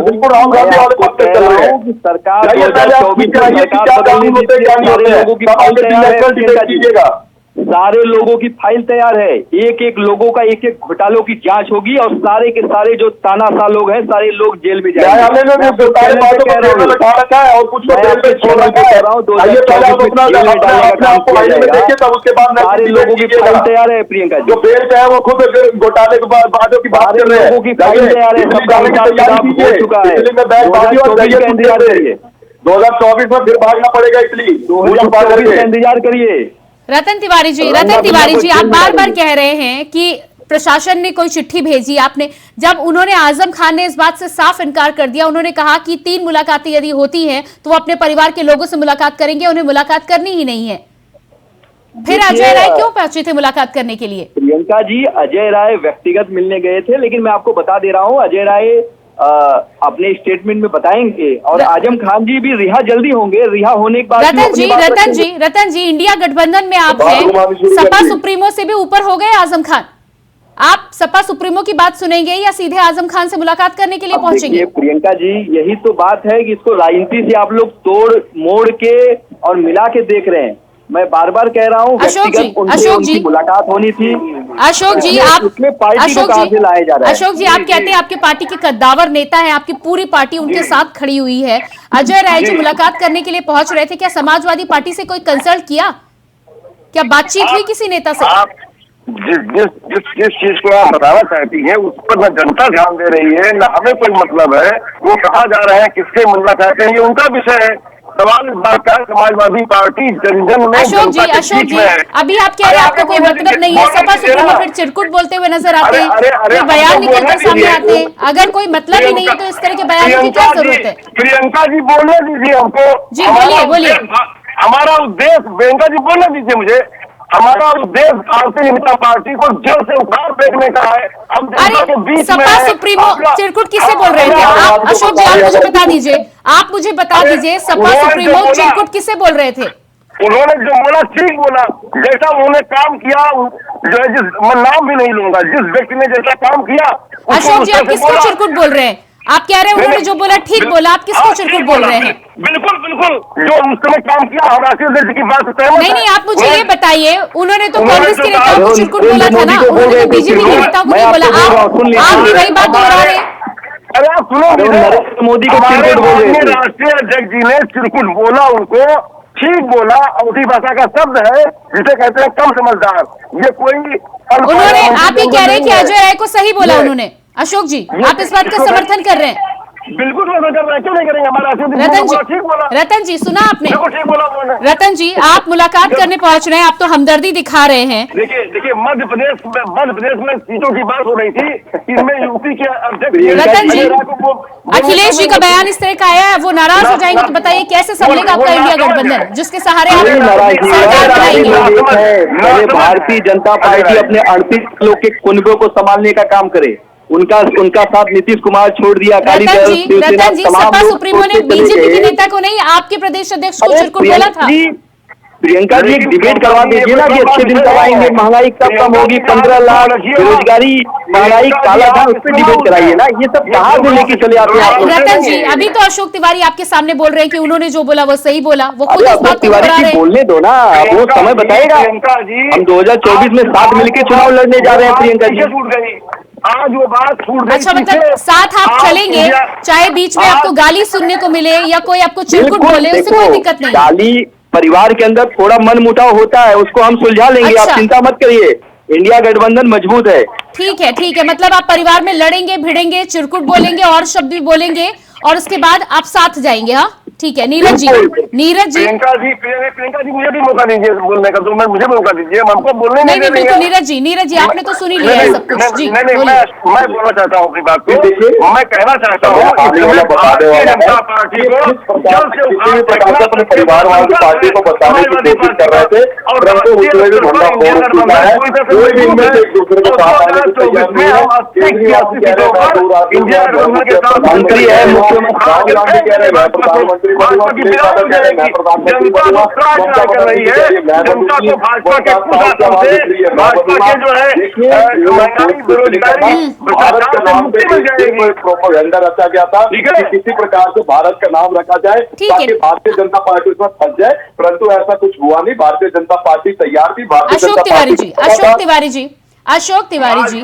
बिल्कुल राहुल गांधी वाले बात कर रहे हैं। सरकार कीजिएगा, सारे लोगों की फाइल तैयार है, एक एक लोगों का एक एक घोटालों की जांच होगी और सारे के सारे जो तानाशाह लोग हैं सारे लोग जेल में जाएंगे। और कुछ सारे लोगों की फाइल तैयार है प्रियंका जी, जो बेल पे है वो खुद घोटाले के बातों की बात कर रहे हैं, की फाइल तैयार है, सबका हो चुका है। 2024 में फिर भागना पड़ेगा इटली, 2024 का इंतजार करिए। रतन तिवारी जी, आप बार बार कह रहे हैं कि प्रशासन ने कोई चिट्ठी भेजी, आपने जब उन्होंने आजम खान ने इस बात से साफ इनकार कर दिया, उन्होंने कहा कि 3 मुलाकातें यदि होती हैं तो वो अपने परिवार के लोगों से मुलाकात करेंगे, उन्हें मुलाकात करनी ही नहीं है। फिर अजय राय क्यों पहुंचे थे मुलाकात करने के लिए? प्रियंका जी, अजय राय व्यक्तिगत मिलने गए थे, लेकिन मैं आपको बता दे रहा हूँ अजय राय अपने स्टेटमेंट में बताएंगे और आजम खान जी भी रिहा जल्दी होंगे। रिहा होने के बाद रतन जी इंडिया गठबंधन में आप हैं, सपा सुप्रीमो से भी ऊपर हो गए आजम खान, आप सपा सुप्रीमो की बात सुनेंगे या सीधे आजम खान से मुलाकात करने के लिए पहुंचेंगे? प्रियंका जी, यही तो बात है कि इसको राजनीति से आप लोग तोड़ मोड़ के और मिला के देख रहे हैं। मैं बार बार कह रहा हूँ अशोक जी मुलाकात होनी थी। अशोक जी आप पार्टी को कहां से लाया जा रहा है? अशोक जी आप कहते हैं आपके पार्टी के कद्दावर नेता है, आपकी पूरी पार्टी उनके साथ खड़ी हुई है। अजय राय जी मुलाकात करने के लिए पहुंच रहे थे, क्या समाजवादी पार्टी से कोई कंसल्ट किया, क्या बातचीत हुई किसी नेता से? आप जिस चीज को आप बताना चाहती हैं उस पर न जनता ध्यान दे रही है, न हमें कोई मतलब है। वो कहा जा रहा है किससे मिलना चाहते हैं, ये उनका विषय है। सवाल इस बात का समाजवादी पार्टी जन में अशोक जी अभी आप कह रहे हैं आपका कोई मतलब नहीं है, सपा सुप्रीमो फिर चिरकुट बोलते हुए नजर आते हैं, फिर बयान निकलकर सामने आते हैं। अगर कोई मतलब ही नहीं है तो इस तरह के बयानों की क्या जरूरत है? प्रियंका जी बोलने दीजिए हमको। जी बोलिए। हमारा उद्देश्य, प्रियंका जी बोलने दीजिए मुझे, हमारा उद्देश्य भारतीय जनता पार्टी को जेल से उखाड़ फेंकने का है। हम जनता के बीच में सपा सुप्रीमो चिरकुट किससे बोल रहे थे आप? अशोक जी आप मुझे बता दीजिए, आप मुझे बता दीजिए सपा सुप्रीमो चिरकुट किससे बोल रहे थे? उन्होंने जो बोला ठीक बोला, जैसा उन्होंने काम किया, जो मैं नाम भी नहीं लूंगा, जिस व्यक्ति ने जैसा काम किया। अशोक जी आप किसको चिरकुट बोल रहे हैं? आप कह रहे हैं उन्होंने जो बोला ठीक बोला, आप किसको चिरकुट बोल रहे हैं? बिल्कुल जो उस समय काम किया हम राष्ट्रीय की बात नहीं आप मुझे ये बताइए, उन्होंने तो कांग्रेस के नेताओं को चिरकुट बोला था ना, उन्होंने तो बीजेपी के नेताओं को नहीं बोला। आप भी वही बात दोहरा रहे हैं। अरे आप सुनो, नरेंद्र मोदी को चिरकुट बोल रहे थे। राष्ट्रीय अध्यक्ष जी ने चिरकुट बोला, उनको ठीक बोला, अवधी भाषा का शब्द है जिसे कहते हैं कम समझदार। ये कोई उन्होंने, आप ये कह रहे हैं कि अजय राय को सही बोला उन्होंने? अशोक जी आप इस बात का समर्थन कर रहे हैं? बिल्कुल कर रहे हैं, क्यों नहीं करेंगे? हमारा रतन जी सुना आपने? रतन जी आप मुलाकात करने पहुंच रहे हैं, आप तो हमदर्दी दिखा रहे हैं। देखिए मध्य प्रदेश में सीटों की बात हो रही थी, इसमें यूपी के अध्यक्ष रतन जी, अखिलेश जी का बयान इस तरह का आया है, वो नाराज हो जाएंगे तो बताइए कैसे संभलेगा आपका इंडिया गठबंधन जिसके सहारे आप सरकार बनाएंगे? भारतीय जनता पार्टी अपने 38 लोग के कुनबों को संभालने का काम करे। उनका साथ नीतीश कुमार छोड़ दिया। रतन जी सपा सुप्रीमो ने बीजेपी के नेता को नहीं, आपके प्रदेश अध्यक्ष को चिरकुट बोला था। प्रियंका जी एक डिबेट करवा दीजिए ना कि अच्छे दिन कब आएंगे, महंगाई कब कम होगी, 15 लाख बेरोजगारी, महंगाई, काला धन, उस पर डिबेट कराइए ना। ये सब कहाँ से लेके चले आते हैं रतन जी? अभी तो अशोक तिवारी आपके सामने बोल रहे हैं कि उन्होंने जो बोला वो सही बोला, वो खुद इस बात को दोहरा रहे हैं। बोलने दो ना, वो समय बताएगा। हम 2024 में साथ मिलकर चुनाव लड़ने जा रहे हैं प्रियंका जी। आज वो बात छूट गई। अच्छा मतलब साथ आप चलेंगे, चाहे बीच में आपको गाली सुनने को मिले या कोई आपको चिरकुट बोले, उससे कोई दिक्कत नहीं। गाली परिवार के अंदर थोड़ा मन मुटाव होता है, उसको हम सुलझा लेंगे। आप चिंता मत करिए, इंडिया गठबंधन मजबूत है। ठीक है मतलब आप परिवार में लड़ेंगे भिड़ेंगे, चिरकुट बोलेंगे और शब्द भी बोलेंगे और उसके बाद आप साथ जाएंगे? हाँ ठीक है नीरज जी, नीरज जी, प्रियंका जी मुझे भी मौका दीजिए बोलने का, तो मुझे मौका दीजिए, हमको बोलने नहीं दे रही है। नीरज जी आपने तो सुन ही लिया है सब कुछ जी। नहीं, मैं बोलना चाहता हूँ अपनी बात को। मैं कहना चाहता हूँ भारतीय जनता पार्टी को जल्द से किसी भी प्रकार से अपने परिवार वालों की पार्टी को बताने की कोशिश कर रहे थे, परंतु उसमें भी झंडा फोड़ चुका है। कोई भी इनमें से एक दूसरे को साथ आने को तैयार नहीं है। इंडिया मंत्री है, मुख्यमंत्री राहुल गांधी कह रहे हैं प्रधानमंत्री कर रही है जनता को भाजपा के भाजपा के जो है बेरोजगारी भारत के नाम पे प्रोपेगेंडा रचा गया था कि किसी प्रकार से भारत का नाम रखा जाए ताकि भारतीय जनता पार्टी उसमें फंस जाए, परंतु ऐसा कुछ हुआ नहीं। भारतीय जनता पार्टी तैयार थी। भारतीय जनता पार्टी अशोक तिवारी जी,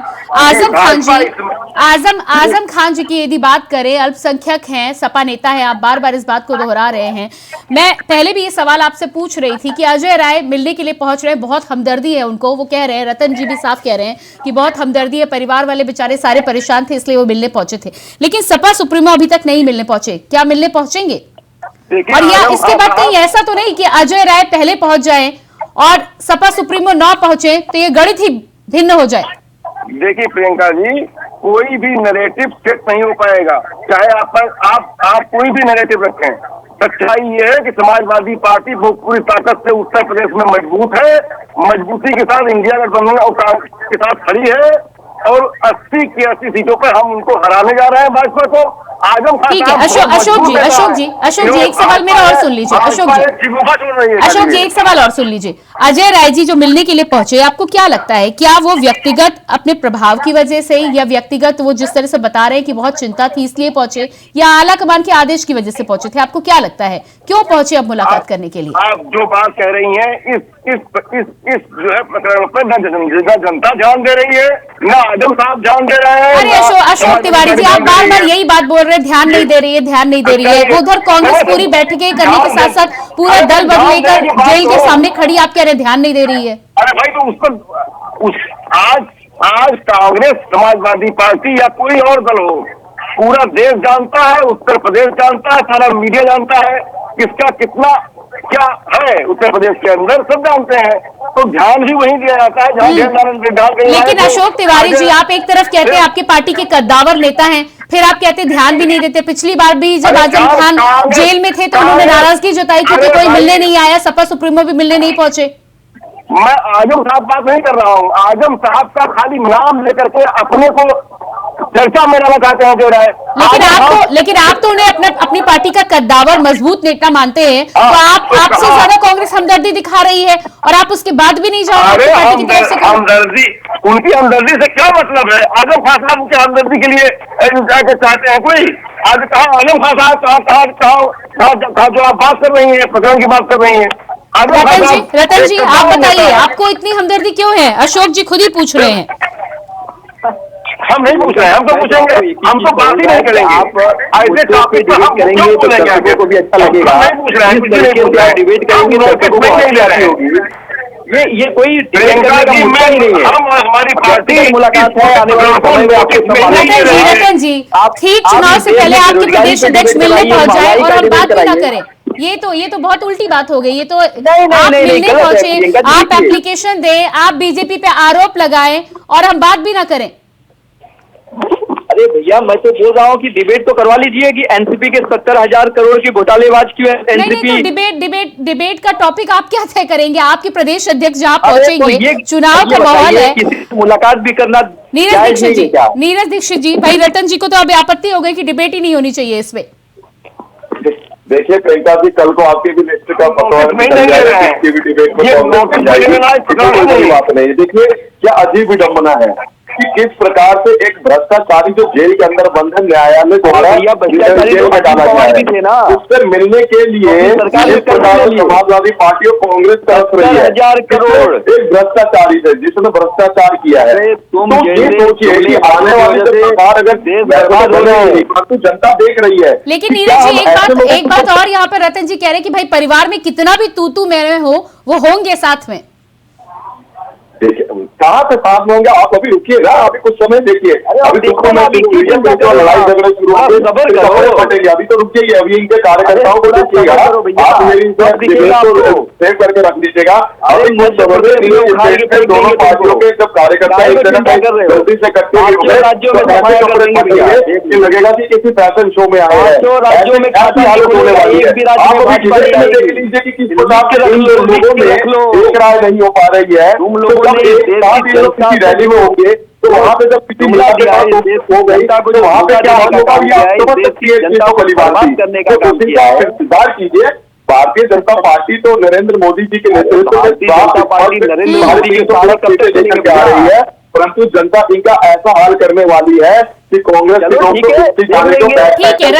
आजम खान जी की यदि बात करें, अल्पसंख्यक हैं, सपा नेता है, आप बार बार इस बात को दोहरा रहे हैं। मैं पहले भी ये सवाल आपसे पूछ रही थी कि अजय राय मिलने के लिए पहुंच रहे हैं, बहुत हमदर्दी है उनको, वो कह रहे हैं, रतन जी भी साफ कह रहे हैं कि बहुत हमदर्दी है, परिवार वाले बेचारे सारे परेशान थे इसलिए वो मिलने पहुंचे थे। लेकिन सपा सुप्रीमो अभी तक नहीं मिलने पहुंचे, क्या मिलने पहुंचेंगे? और या इसके बाद कहीं ऐसा तो नहीं कि अजय राय पहले पहुंच जाए और सपा सुप्रीमो न पहुंचे तो ये गणित ही भिन्न हो जाए? देखिए प्रियंका जी, कोई भी नैरेटिव सेट नहीं हो पाएगा, चाहे आप कोई भी नैरेटिव रखें। सच्चाई ये है कि समाजवादी पार्टी बहुत पूरी ताकत से उत्तर प्रदेश में मजबूत है, मजबूती के साथ इंडिया गठबंधन और कांग्रेस के साथ खड़ी है और 80 की 80 सीटों पर हम उनको हराने जा रहे हैं भाजपा को। आजम खान, ठीक है अशोक जी एक सवाल मेरा और सुन लीजिए। अशोक जी एक सवाल और सुन लीजिए। अजय राय जी जो मिलने के लिए पहुंचे, आपको क्या लगता है, क्या वो व्यक्तिगत अपने प्रभाव की वजह से या व्यक्तिगत वो जिस तरह से बता रहे हैं कि बहुत चिंता थी इसलिए पहुंचे, या आला कमान के आदेश की वजह से पहुंचे थे? आपको क्या लगता है क्यों पहुंचे अब मुलाकात करने के लिए? आप जो बात कह रही हैं इस जो है प्रकरण पर न जनता ध्यान दे रही है, न आजम साहब ध्यान दे रहे हैं। अरे अशोक तिवारी जी, आप बार बार यही बात बोल रहे हैं, ध्यान नहीं दे रही है। उधर कांग्रेस पूरी बैठकें करने के साथ साथ पूरा दल बदलेकर जेल के सामने खड़ी, आप कह रहे ध्यान नहीं दे रही है। अरे भाई, तो उसको आज कांग्रेस, समाजवादी पार्टी या कोई और दल हो, पूरा देश जानता है, उत्तर प्रदेश जानता है, सारा मीडिया जानता है किसका कितना क्या है उत्तर प्रदेश के अंदर, सब जानते हैं। तो ध्यान भी वहीं दिया जाता है जहाँ। लेकिन अशोक तिवारी जी, आप एक तरफ कहते हैं आपके पार्टी के कद्दावर नेता हैं, फिर आप कहते हैं ध्यान भी नहीं देते। पिछली बार भी जब आजम खान जेल में थे तो उन्होंने नाराजगी जताई क्योंकि कोई मिलने नहीं आया, सपा सुप्रीमो भी मिलने नहीं पहुंचे। मैं आजम साहब बात नहीं कर रहा हूँ, आजम साहब का खाली नाम लेकर के अपने को चर्चा में लाना चाहते हैं जो रहा है। लेकिन आप तो उन्हें अपनी पार्टी का कद्दावर मजबूत नेता मानते हैं, तो आपसे ज्यादा कांग्रेस हमदर्दी दिखा रही है और आप उसके बाद भी नहीं जाओगे पार्टी की तरफ से? हमदर्दी, उनकी हमदर्दी से क्या मतलब है? आजम खान साहब उनकी हमदर्दी के लिए जाके चाहते हैं कोई? आज कहा आजम खान साहब कहा जो आप बात कर रही है, प्रकरण की बात कर रही है। रतन जी आप बताइए, आपको इतनी हमदर्दी क्यों है? अशोक जी खुद ही पूछ रहे हैं। हम नहीं पूछ रहे हैं, हम तो पूछेंगे, हम तो बात ही नहीं करेंगे। आप ऐसे टॉपिक पर हम करेंगे तो दर्शकों को भी अच्छा लगेगा। नहीं पूछ रहे हैं, डिबेट करेंगे तो ये कोई हम हमारी पार्टी मुलाकात है आने वाले समय में। रतन जी ठीक चुनाव से पहले आपके प्रदेश अध्यक्ष मिलने पहुंच जाए और हम बात भी ना करें, ये तो बहुत उल्टी बात हो गई। ये तो आप मिलने पहुंचे, आप एप्लीकेशन दें, आप बीजेपी पे आरोप लगाएं और हम बात भी ना करें। अरे भैया, मैं तो बोल रहा हूँ कि डिबेट तो करवा लीजिए कि एनसीपी के 70,000 करोड़ की घोटालेबाज क्यों है एनसीपी। नहीं, तो डिबेट का टॉपिक आप क्या तय करेंगे? आपके प्रदेश अध्यक्ष जहाँ पहुंचेंगे, चुनाव का माहौल है, मुलाकात भी करना। नीरज दीक्षित जी, भाई रतन जी को तो अब आपत्ति हो गई कि डिबेट ही नहीं होनी चाहिए इसमें। देखिए प्रियंका जी, कल को आपके भी लिस्ट का बात नहीं। देखिए क्या अजीब विडम्बना है कि किस प्रकार से एक भ्रष्टाचारी जो जेल के अंदर बंद है, न्यायालय द्वारा जेल में डाला गया है, उससे मिलने के लिए समाजवादी पार्टी और कांग्रेस तरफ रही है। 1000 करोड़ एक भ्रष्टाचारी है जिसने भ्रष्टाचार किया है। तुम ये सोचिए कि आने वाली सरकार अगर तो जनता देख रही है। लेकिन नीरज जी एक बात और यहाँ पर रतन जी कह रहे हैं कि भाई परिवार में कितना भी तू मैं हो, वो होंगे साथ में। देखिए कहाँ से साथ में होंगे, आप अभी रुकिएगा, अभी कुछ समय देखिए, अभी देखो ना, अभी लड़ाई झगड़े शुरू होंगे, पटेगी, अभी तो रुकिए, अभी इनके कार्यकर्ताओं को देखिएगा, आप मेरी सेव करके रख लीजिएगा। अभी दोनों पार्टियों के जब कार्यकर्ता एक जगह गलती से इकट्ठे लगेगा कि किसी फैशन शो में आए हैं, राज्यों में काफी हालत होने वाली है। आप देख लीजिए कि किस प्रकार के लोगों में एक राय नहीं हो पा रही है, किसी रैली में होंगे तो वहाँ पे जब किसी हो गई तो वहाँ पे क्या होगा, इंतजार कीजिए। भारतीय जनता पार्टी तो नरेंद्र मोदी जी के नेतृत्व में आ रही है, परंतु जनता इनका ऐसा हाल करने वाली है कि कांग्रेस ठीक है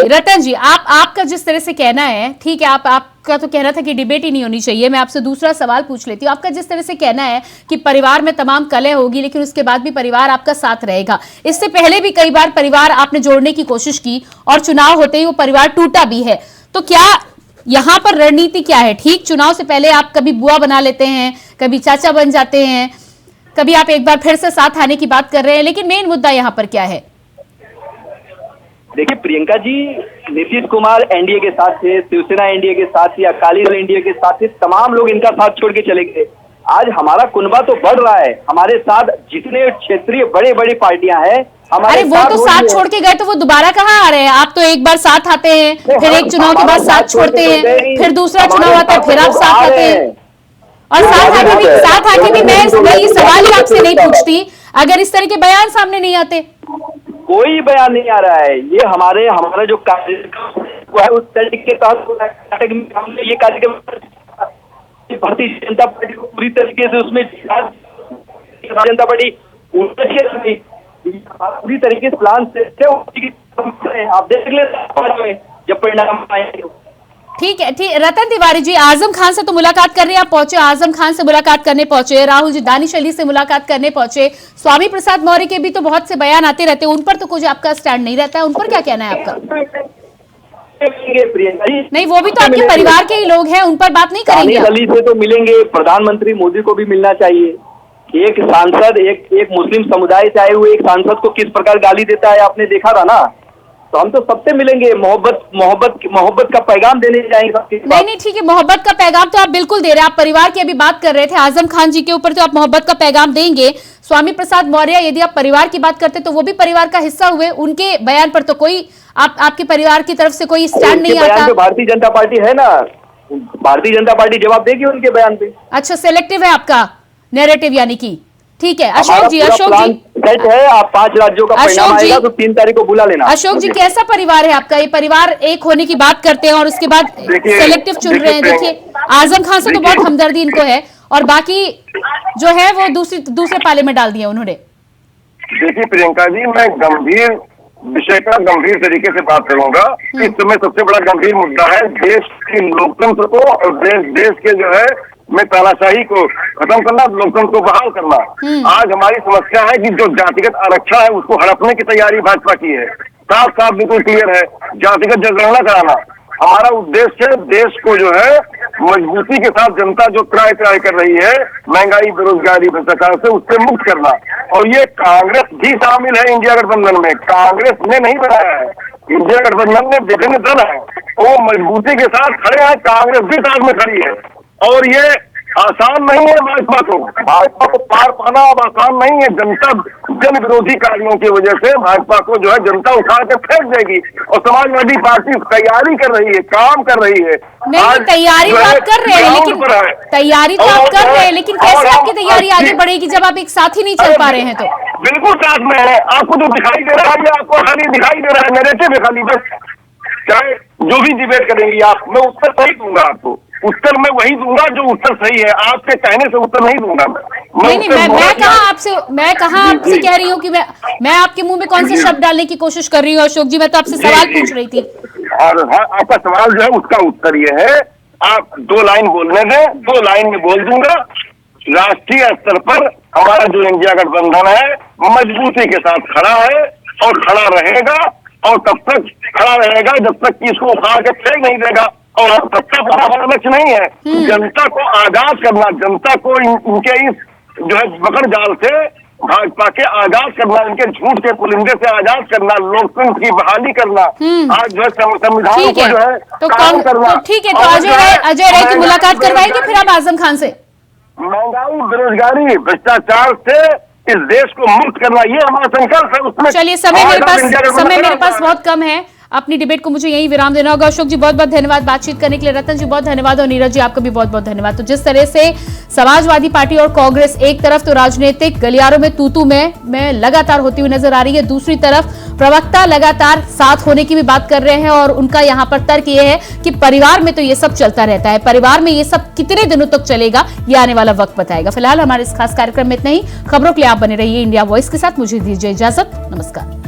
रतन जी आपका जिस तरह से कहना है, ठीक है, आपका तो कहना था कि डिबेट ही नहीं होनी चाहिए। मैं आपसे दूसरा सवाल पूछ लेती हूँ। आपका जिस तरह से कहना है कि परिवार में तमाम कलह होगी लेकिन उसके बाद भी परिवार आपका साथ रहेगा, इससे पहले भी कई बार परिवार आपने जोड़ने की कोशिश की और चुनाव होते ही वो परिवार टूटा भी है, तो क्या यहाँ पर रणनीति क्या है? ठीक, चुनाव से पहले आप कभी बुआ बना लेते हैं, कभी चाचा बन जाते हैं, कभी आप एक बार फिर से साथ आने की बात कर रहे हैं, लेकिन मेन मुद्दा यहाँ पर क्या है? देखिए प्रियंका जी, नीतीश कुमार एनडीए के साथ थे, शिवसेना एनडीए के साथ थी, अकाली दल एनडीए के साथ थे, तमाम लोग इनका साथ छोड़ के चले गए। आज हमारा कुनबा तो बढ़ रहा है, हमारे साथ जितने क्षेत्रीय बड़े बड़ी पार्टियां हैं, अरे वो तो साथ छोड़ के गए तो वो दोबारा कहाँ आ रहे हैं? आप तो एक बार साथ आते हैं, फिर एक चुनाव के बाद साथ छोड़ते हैं, फिर दूसरा चुनाव आता है, फिर आप साथ आते हैं, और साथ आके भी मैं ये सवाल ही आपसे नहीं पूछती अगर इस तरह के बयान सामने नहीं आते। कोई बयान नहीं आ रहा है। ये हमारा जो कार्यक्रम है उस तरीके के तहत हमने ये कार्यक्रम भारतीय जनता पार्टी को पूरी तरीके से उसमें जनता पार्टी पूरी तरीके से प्लान से आप देख ले जब परिणाम आएंगे। ठीक है, ठीक। रतन तिवारी जी, आजम खान से तो मुलाकात करने आप पहुंचे, आजम खान से मुलाकात करने पहुंचे, राहुल जी दानिश अली से मुलाकात करने पहुंचे, स्वामी प्रसाद मौर्य के भी तो बहुत से बयान आते रहते हैं, उन पर तो कुछ आपका स्टैंड नहीं रहता है, उन पर क्या कहना है आपका? नहीं, वो भी तो आपके परिवार के ही लोग हैं, उन पर बात नहीं करेंगे? दानिश अली से तो मिलेंगे, प्रधानमंत्री मोदी को भी मिलना चाहिए। एक सांसद एक मुस्लिम समुदाय से आए हुए एक सांसद को किस प्रकार गाली देता है आपने देखा था ना, तो हम तो सबसे मिलेंगे, मोहब्बत का पैगाम देने जाएंगे सबके। नहीं, ठीक है, मोहब्बत का पैगाम तो आप बिल्कुल दे रहे हैं। आप परिवार की अभी बात कर रहे थे, आजम खान जी के ऊपर तो आप मोहब्बत का पैगाम देंगे। स्वामी प्रसाद मौर्य, यदि आप परिवार की बात करते तो वो भी परिवार का हिस्सा हुए, उनके बयान पर तो कोई आपके परिवार की तरफ से कोई स्टैंड नहीं आता। भारतीय जनता पार्टी है ना, भारतीय जनता पार्टी जवाब देगी उनके बयान पे। अच्छा, सिलेक्टिव है आपका नैरेटिव, यानी कि ठीक है। अशोक जी सेट है, आप 5 राज्यों का परिणाम आएगा तो 3 तारीख को बुला लेना। अशोक जी, कैसा परिवार है आपका? ये परिवार एक होने की बात करते हैं और उसके बाद सेलेक्टिव चुन रहे हैं। देखिए, आजम खान से तो बहुत हमदर्दी इनको है और बाकी जो है वो दूसरे पाले में डाल दिया उन्होंने। देखिए प्रियंका जी, मैं गंभीर विषय का गंभीर तरीके से बात करूंगा। इस समय सबसे बड़ा गंभीर मुद्दा है देश की लोकतंत्र को और देश के जो है में तानाशाही को खत्म करना, लोकतंत्र को बहाल करना। आज हमारी समस्या है कि जो जातिगत आरक्षण है उसको हड़पने की तैयारी भाजपा की है। साफ साफ बिल्कुल क्लियर है, जातिगत जनगणना कराना हमारा उद्देश्य है। देश को जो है मजबूती के साथ जनता जो त्राय कर रही है महंगाई, बेरोजगारी, भ्रष्टाचार से, उससे मुक्त करना। और ये कांग्रेस भी शामिल है इंडिया गठबंधन में, कांग्रेस ने नहीं बनाया है, इंडिया गठबंधन में विभिन्न दल है, वो मजबूती के साथ खड़े हैं, कांग्रेस भी साथ में खड़ी है। और ये आसान नहीं है भाजपा को पार पाना अब आसान नहीं है। जनता जन विरोधी कार्यों की वजह से भाजपा को जो है जनता उठा के फेंक देगी और समाजवादी पार्टी तैयारी कर रही है, काम कर रही है। नहीं, तैयारी तो आप कर रहे हैं, लेकिन तैयारी तो आप कर रहे हैं, लेकिन कैसे आपकी तैयारी आगे बढ़ेगी जब आप एक साथ ही नहीं चल पा रहे हैं? तो बिल्कुल साथ में है, आपको जो दिखाई दे रहा है आपको खाली दिखाई दे रहा है, नैरेटिव है खाली, बस चाहे जो भी डिबेट करेंगी आप, मैं उत्तर सही दूंगा आपको, उत्तर मैं वही दूंगा जो उत्तर सही है, आपके कहने से उत्तर नहीं दूंगा नहीं, मैं कहा आपसे कह रही हूँ कि मैं आपके मुंह में कौन से शब्द डालने की कोशिश कर रही हूँ अशोक जी? मैं तो आपसे सवाल पूछ रही थी। और आपका सवाल जो है उसका उत्तर ये है, आप 2 लाइन बोलने दें, 2 लाइन में बोल दूंगा। राष्ट्रीय स्तर पर हमारा जो इंडिया गठबंधन है मजबूती के साथ खड़ा है और खड़ा रहेगा, और तब तक खड़ा रहेगा जब तक कि इसको उखाड़ के फेंक नहीं देगा। और सत्ता हमारा लक्ष्य नहीं है, जनता को आजाद करना, जनता को इनके इस जो है पकड़ जाल से भाजपा के आजाद करना, इनके झूठ के पुलिंदे से आजाद करना, लोकतंत्र की बहाली करना, आज जो है संविधान ठीक को है, जो है तो कायम करना। तो ठीक है, तो और जो है अजय राय की मुलाकात करवाएंगे फिर आप आजम खान से? महंगाई, बेरोजगारी, भ्रष्टाचार से इस देश को मुक्त करना, ये हमारा संकल्प है। उसमें चलिए, समय मेरे पास बहुत कम है, अपनी डिबेट को मुझे यही विराम देना होगा। अशोक जी बहुत बहुत धन्यवाद बातचीत करने के लिए, रतन जी बहुत धन्यवाद और नीरज जी आपका भी बहुत बहुत धन्यवाद। तो जिस तरह से समाजवादी पार्टी और कांग्रेस एक तरफ तो राजनीतिक गलियारों में तू में लगातार होती हुई नजर आ रही है, दूसरी तरफ प्रवक्ता लगातार साथ होने की भी बात कर रहे हैं और उनका यहां पर तर्क यह है कि परिवार में तो ये सब चलता रहता है, परिवार में ये सब कितने दिनों तक चलेगा ये आने वाला वक्त बताएगा। फिलहाल हमारे इस खास कार्यक्रम में इतना ही। खबरों के लिए आप बने रहिए इंडिया वॉइस के साथ। मुझे दीजिए इजाजत, नमस्कार।